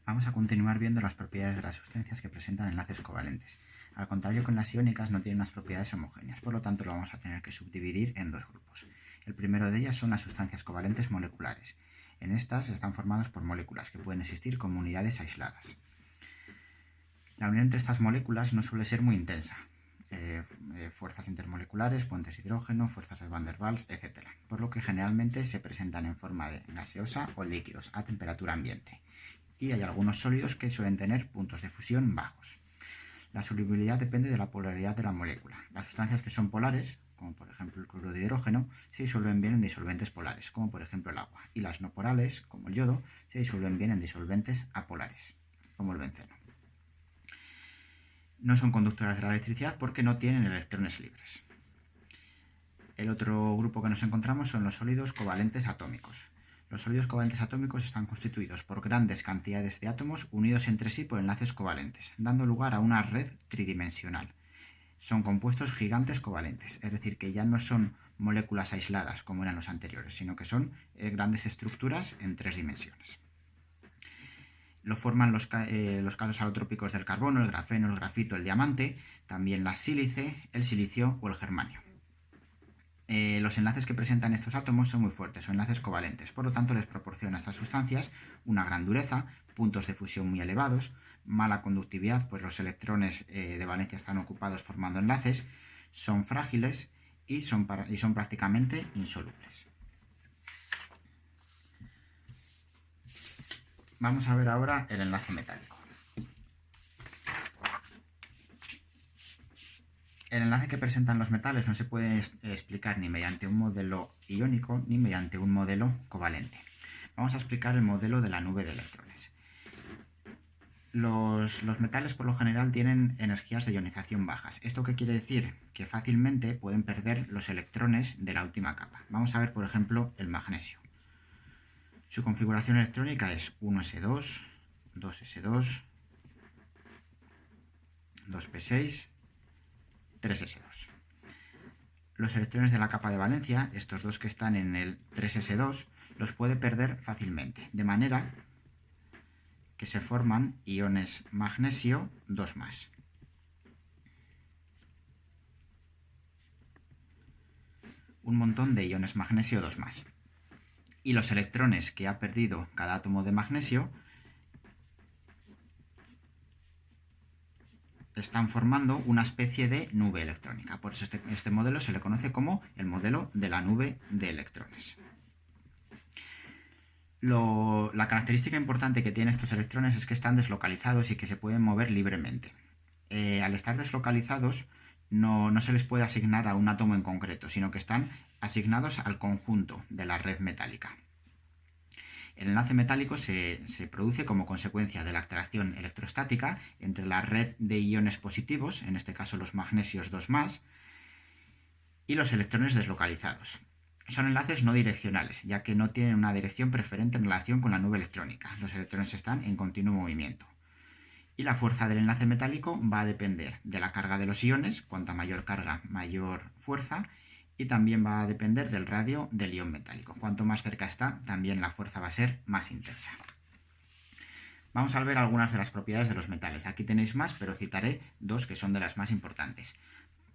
Vamos a continuar viendo las propiedades de las sustancias que presentan enlaces covalentes. Al contrario que en las iónicas no tienen unas propiedades homogéneas, por lo tanto lo vamos a tener que subdividir en dos grupos. El primero de ellas son las sustancias covalentes moleculares. En estas están formadas por moléculas que pueden existir como unidades aisladas. La unión entre estas moléculas no suele ser muy intensa. Fuerzas intermoleculares, puentes de hidrógeno, fuerzas de Van der Waals, etc. Por lo que generalmente se presentan en forma de gaseosa o líquidos a temperatura ambiente. Y hay algunos sólidos que suelen tener puntos de fusión bajos. La solubilidad depende de la polaridad de la molécula. Las sustancias que son polares, como por ejemplo el cloruro de hidrógeno, se disuelven bien en disolventes polares, como por ejemplo el agua. Y las no polares, como el yodo, se disuelven bien en disolventes apolares, como el benceno. No son conductoras de la electricidad porque no tienen electrones libres. El otro grupo que nos encontramos son los sólidos covalentes atómicos. Los sólidos covalentes atómicos están constituidos por grandes cantidades de átomos unidos entre sí por enlaces covalentes, dando lugar a una red tridimensional. Son compuestos gigantes covalentes, es decir, que ya no son moléculas aisladas como eran los anteriores, sino que son grandes estructuras en tres dimensiones. Lo forman los casos alotrópicos del carbono, el grafeno, el grafito, el diamante, también la sílice, el silicio o el germanio. Los enlaces que presentan estos átomos son muy fuertes, son enlaces covalentes, por lo tanto les proporciona a estas sustancias una gran dureza, puntos de fusión muy elevados, mala conductividad, pues los electrones de valencia están ocupados formando enlaces, son frágiles y son prácticamente insolubles. Vamos a ver ahora el enlace metálico. El enlace que presentan los metales no se puede explicar ni mediante un modelo iónico ni mediante un modelo covalente. Vamos a explicar el modelo de la nube de electrones. Los metales por lo general tienen energías de ionización bajas. ¿Esto qué quiere decir? Que fácilmente pueden perder los electrones de la última capa. Vamos a ver, por ejemplo, el magnesio. Su configuración electrónica es 1s2, 2s2, 2p6, 3s2. Los electrones de la capa de valencia, estos dos que están en el 3s2, los puede perder fácilmente, de manera que se forman iones magnesio 2+. Un montón de iones magnesio 2+. Y los electrones que ha perdido cada átomo de magnesio están formando una especie de nube electrónica. Por eso este modelo se le conoce como el modelo de la nube de electrones. La característica importante que tienen estos electrones es que están deslocalizados y que se pueden mover libremente. Al estar deslocalizados no se les puede asignar a un átomo en concreto, sino que están asignados al conjunto de la red metálica. El enlace metálico se produce como consecuencia de la atracción electrostática entre la red de iones positivos, en este caso los magnesios 2+, y los electrones deslocalizados. Son enlaces no direccionales, ya que no tienen una dirección preferente en relación con la nube electrónica. Los electrones están en continuo movimiento. Y la fuerza del enlace metálico va a depender de la carga de los iones, cuanta mayor carga, mayor fuerza, y también va a depender del radio del ion metálico. Cuanto más cerca está, también la fuerza va a ser más intensa. Vamos a ver algunas de las propiedades de los metales. Aquí tenéis más, pero citaré dos que son de las más importantes.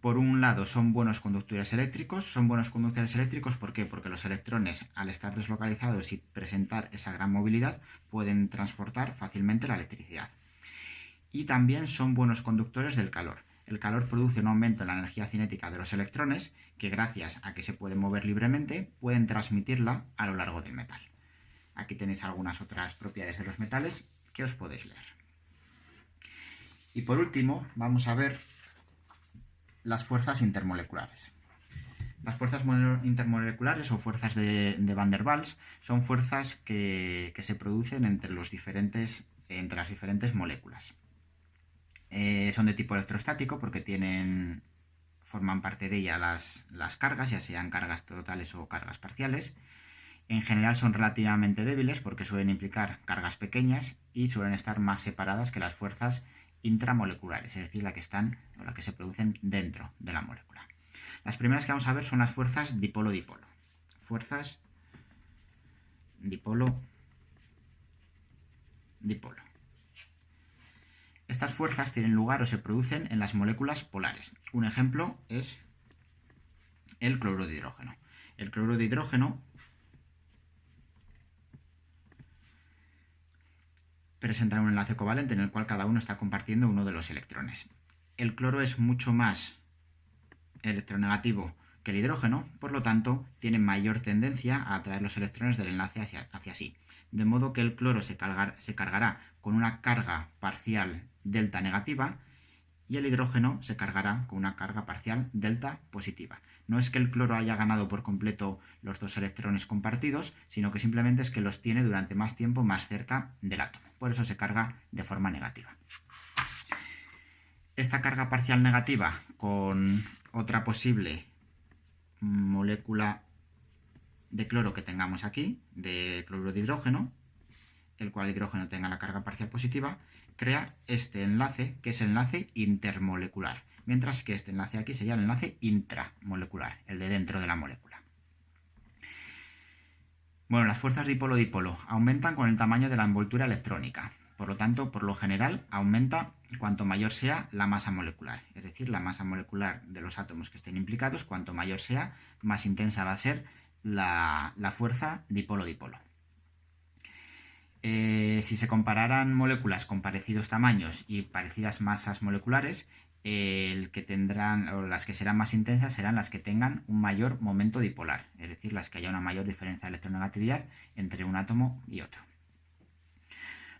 Por un lado, son buenos conductores eléctricos. Son buenos conductores eléctricos, ¿por qué? Porque los electrones, al estar deslocalizados y presentar esa gran movilidad, pueden transportar fácilmente la electricidad. Y también son buenos conductores del calor. El calor produce un aumento en la energía cinética de los electrones que, gracias a que se pueden mover libremente, pueden transmitirla a lo largo del metal. Aquí tenéis algunas otras propiedades de los metales que os podéis leer. Y por último, vamos a ver las fuerzas intermoleculares. Las fuerzas intermoleculares o fuerzas de Van der Waals son fuerzas que se producen entre las diferentes moléculas. Son de tipo electrostático porque forman parte de ella las cargas, ya sean cargas totales o cargas parciales. En general son relativamente débiles porque suelen implicar cargas pequeñas y suelen estar más separadas que las fuerzas intramoleculares, es decir, las que se producen dentro de la molécula. Las primeras que vamos a ver son las fuerzas dipolo-dipolo. Fuerzas dipolo-dipolo. Estas fuerzas tienen lugar o se producen en las moléculas polares. Un ejemplo es el cloruro de hidrógeno. El cloruro de hidrógeno presenta un enlace covalente en el cual cada uno está compartiendo uno de los electrones. El cloro es mucho más electronegativo que el hidrógeno, por lo tanto, tiene mayor tendencia a atraer los electrones del enlace hacia sí. De modo que el cloro se cargará con una carga parcial delta negativa y el hidrógeno se cargará con una carga parcial delta positiva. No es que el cloro haya ganado por completo los dos electrones compartidos, sino que simplemente es que los tiene durante más tiempo más cerca del átomo. Por eso se carga de forma negativa. Esta carga parcial negativa con otra posible molécula de cloro que tengamos aquí, de cloruro de hidrógeno, el cual el hidrógeno tenga la carga parcial positiva, crea este enlace, que es el enlace intermolecular, mientras que este enlace aquí sería el enlace intramolecular, el de dentro de la molécula. Bueno, las fuerzas dipolo-dipolo aumentan con el tamaño de la envoltura electrónica. Por lo tanto, por lo general, aumenta cuanto mayor sea la masa molecular. Es decir, la masa molecular de los átomos que estén implicados, cuanto mayor sea, más intensa va a ser la fuerza dipolo-dipolo. Si se compararan moléculas con parecidos tamaños y parecidas masas moleculares, las que serán más intensas serán las que tengan un mayor momento dipolar, es decir, las que haya una mayor diferencia de electronegatividad entre un átomo y otro.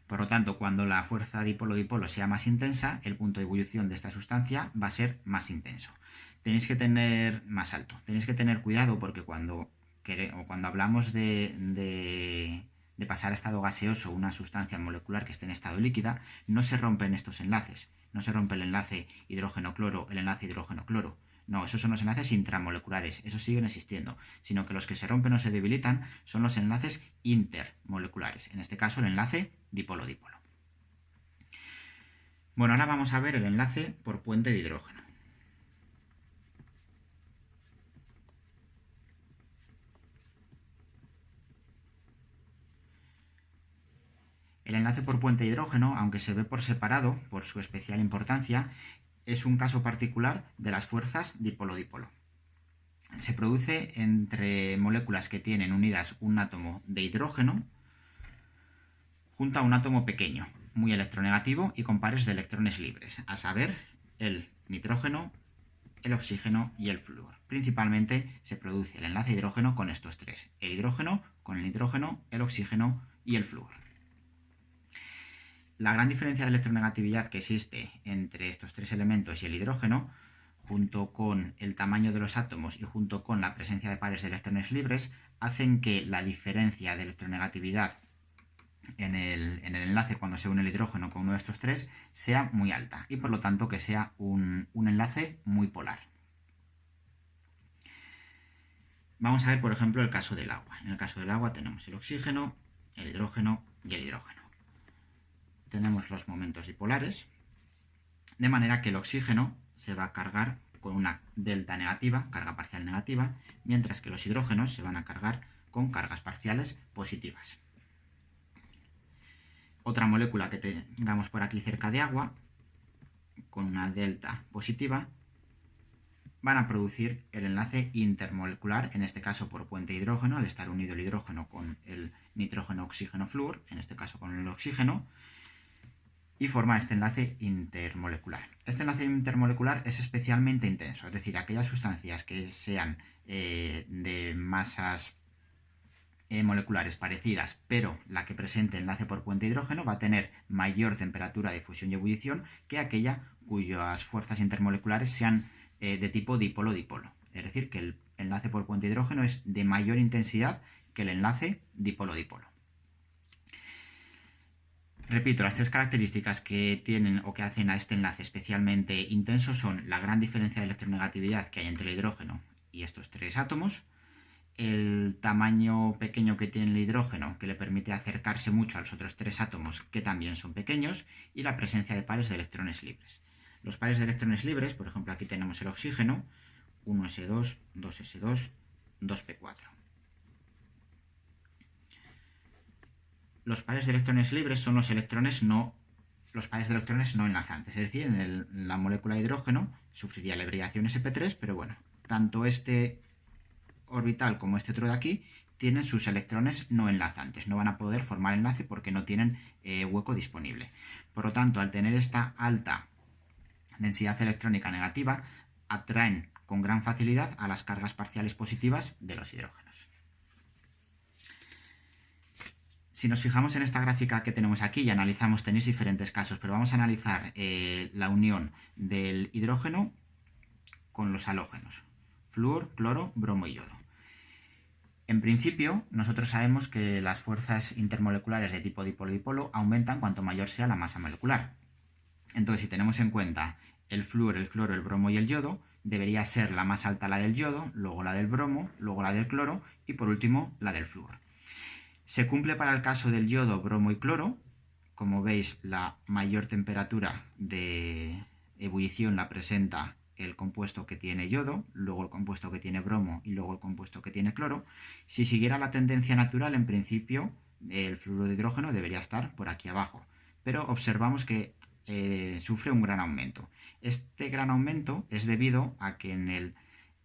Por lo tanto, cuando la fuerza dipolo-dipolo sea más intensa, el punto de ebullición de esta sustancia va a ser más intenso. Tenéis que tener más alto. Tenéis que tener cuidado porque cuando hablamos de pasar a estado gaseoso una sustancia molecular que esté en estado líquida, no se rompen estos enlaces. No se rompe el enlace hidrógeno-cloro, el enlace hidrógeno-cloro. No, esos son los enlaces intramoleculares, esos siguen existiendo, sino que los que se rompen o se debilitan son los enlaces intermoleculares, en este caso el enlace dipolo-dipolo. Bueno, ahora vamos a ver el enlace por puente de hidrógeno. El enlace por puente de hidrógeno, aunque se ve por separado, por su especial importancia, es un caso particular de las fuerzas dipolo-dipolo. Se produce entre moléculas que tienen unidas un átomo de hidrógeno junto a un átomo pequeño, muy electronegativo y con pares de electrones libres, a saber, el nitrógeno, el oxígeno y el flúor. Principalmente se produce el enlace hidrógeno con estos tres, el hidrógeno con el nitrógeno, el oxígeno y el flúor. La gran diferencia de electronegatividad que existe entre estos tres elementos y el hidrógeno, junto con el tamaño de los átomos y junto con la presencia de pares de electrones libres, hacen que la diferencia de electronegatividad en el enlace cuando se une el hidrógeno con uno de estos tres sea muy alta y por lo tanto que sea un enlace muy polar. Vamos a ver, por ejemplo, el caso del agua. En el caso del agua tenemos el oxígeno, el hidrógeno y el hidrógeno. Tenemos los momentos dipolares, de manera que el oxígeno se va a cargar con una delta negativa, carga parcial negativa, mientras que los hidrógenos se van a cargar con cargas parciales positivas. Otra molécula que tengamos por aquí cerca de agua, con una delta positiva, van a producir el enlace intermolecular, en este caso por puente hidrógeno, al estar unido el hidrógeno con el nitrógeno, oxígeno, flúor, en este caso con el oxígeno, y forma este enlace intermolecular. Este enlace intermolecular es especialmente intenso, es decir, aquellas sustancias que sean de masas moleculares parecidas, pero la que presente enlace por puente de hidrógeno va a tener mayor temperatura de fusión y ebullición que aquella cuyas fuerzas intermoleculares sean de tipo dipolo-dipolo. Es decir, que el enlace por puente de hidrógeno es de mayor intensidad que el enlace dipolo-dipolo. Repito, las tres características que tienen o que hacen a este enlace especialmente intenso son la gran diferencia de electronegatividad que hay entre el hidrógeno y estos tres átomos, el tamaño pequeño que tiene el hidrógeno, que le permite acercarse mucho a los otros tres átomos, que también son pequeños, y la presencia de pares de electrones libres. Los pares de electrones libres, por ejemplo, aquí tenemos el oxígeno, 1s2, 2s2, 2p4. Los pares de electrones libres son los electrones no los pares de electrones no enlazantes. Es decir, en la molécula de hidrógeno sufriría la hibridación sp3, pero bueno, tanto este orbital como este otro de aquí tienen sus electrones no enlazantes. No van a poder formar enlace porque no tienen hueco disponible. Por lo tanto, al tener esta alta densidad electrónica negativa, atraen con gran facilidad a las cargas parciales positivas de los hidrógenos. Si nos fijamos en esta gráfica que tenemos aquí y analizamos, tenéis diferentes casos, pero vamos a analizar la unión del hidrógeno con los halógenos, flúor, cloro, bromo y yodo. En principio, nosotros sabemos que las fuerzas intermoleculares de tipo dipolo-dipolo aumentan cuanto mayor sea la masa molecular. Entonces, si tenemos en cuenta el flúor, el cloro, el bromo y el yodo, debería ser la más alta la del yodo, luego la del bromo, luego la del cloro y por último la del flúor. Se cumple para el caso del yodo, bromo y cloro. Como veis, la mayor temperatura de ebullición la presenta el compuesto que tiene yodo, luego el compuesto que tiene bromo y luego el compuesto que tiene cloro. Si siguiera la tendencia natural, en principio, el fluoruro de hidrógeno debería estar por aquí abajo. Pero observamos que sufre un gran aumento. Este gran aumento es debido a que en el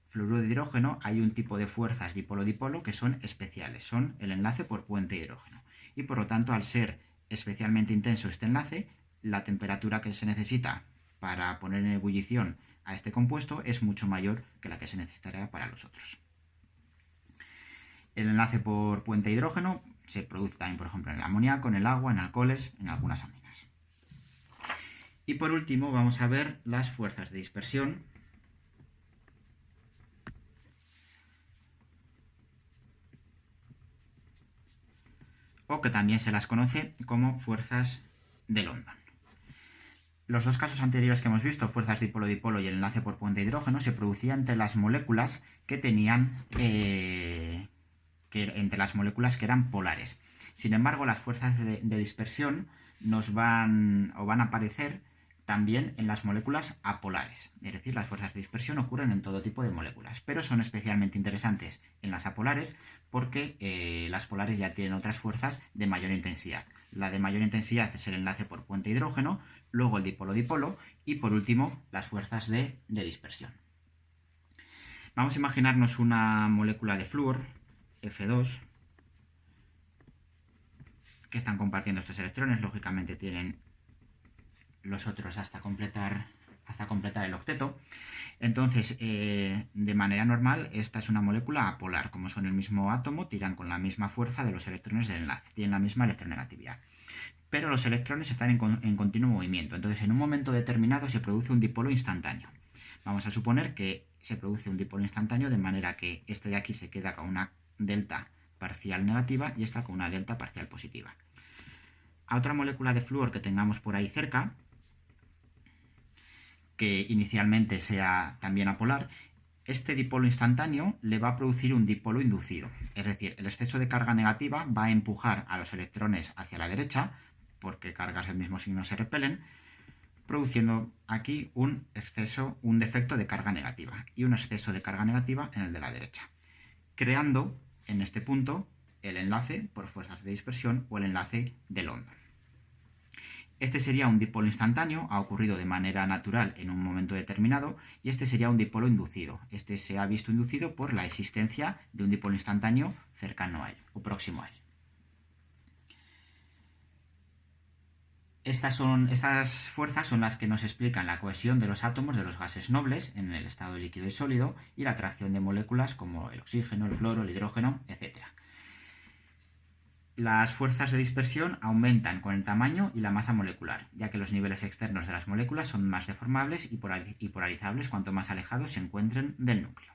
fluoruro de hidrógeno hay un tipo de fuerzas dipolo-dipolo que son especiales, son el enlace por puente de hidrógeno. Y por lo tanto, al ser especialmente intenso este enlace, la temperatura que se necesita para poner en ebullición a este compuesto es mucho mayor que la que se necesitaría para los otros. El enlace por puente de hidrógeno se produce también, por ejemplo, en el amoníaco, en el agua, en alcoholes, en algunas aminas. Y por último vamos a ver las fuerzas de dispersión, o que también se las conoce como fuerzas de London. Los dos casos anteriores que hemos visto, fuerzas dipolo-dipolo y el enlace por puente de hidrógeno, se producían entre las moléculas que tenían entre las moléculas que eran polares. Sin embargo, las fuerzas de dispersión van a aparecer también en las moléculas apolares. Es decir, las fuerzas de dispersión ocurren en todo tipo de moléculas, pero son especialmente interesantes en las apolares porque las polares ya tienen otras fuerzas de mayor intensidad. La de mayor intensidad es el enlace por puente de hidrógeno, luego el dipolo-dipolo y por último las fuerzas de dispersión. Vamos a imaginarnos una molécula de flúor, F2, que están compartiendo estos electrones. Lógicamente tienen los otros hasta completar el octeto. Entonces, de manera normal, esta es una molécula apolar. Como son el mismo átomo, tiran con la misma fuerza de los electrones del enlace, tienen la misma electronegatividad. Pero los electrones están en continuo movimiento. Entonces, en un momento determinado se produce un dipolo instantáneo. Vamos a suponer que se produce un dipolo instantáneo de manera que este de aquí se queda con una delta parcial negativa y esta con una delta parcial positiva. A otra molécula de flúor que tengamos por ahí cerca, que inicialmente sea también apolar, este dipolo instantáneo le va a producir un dipolo inducido. Es decir, el exceso de carga negativa va a empujar a los electrones hacia la derecha, porque cargas del mismo signo se repelen, produciendo aquí un defecto de carga negativa y un exceso de carga negativa en el de la derecha, creando en este punto el enlace por fuerzas de dispersión o el enlace de London. Este sería un dipolo instantáneo, ha ocurrido de manera natural en un momento determinado, y este sería un dipolo inducido. Este se ha visto inducido por la existencia de un dipolo instantáneo cercano a él o próximo a él. Estas fuerzas son las que nos explican la cohesión de los átomos de los gases nobles en el estado líquido y sólido y la atracción de moléculas como el oxígeno, el cloro, el hidrógeno, etc. Las fuerzas de dispersión aumentan con el tamaño y la masa molecular, ya que los niveles externos de las moléculas son más deformables y polarizables cuanto más alejados se encuentren del núcleo.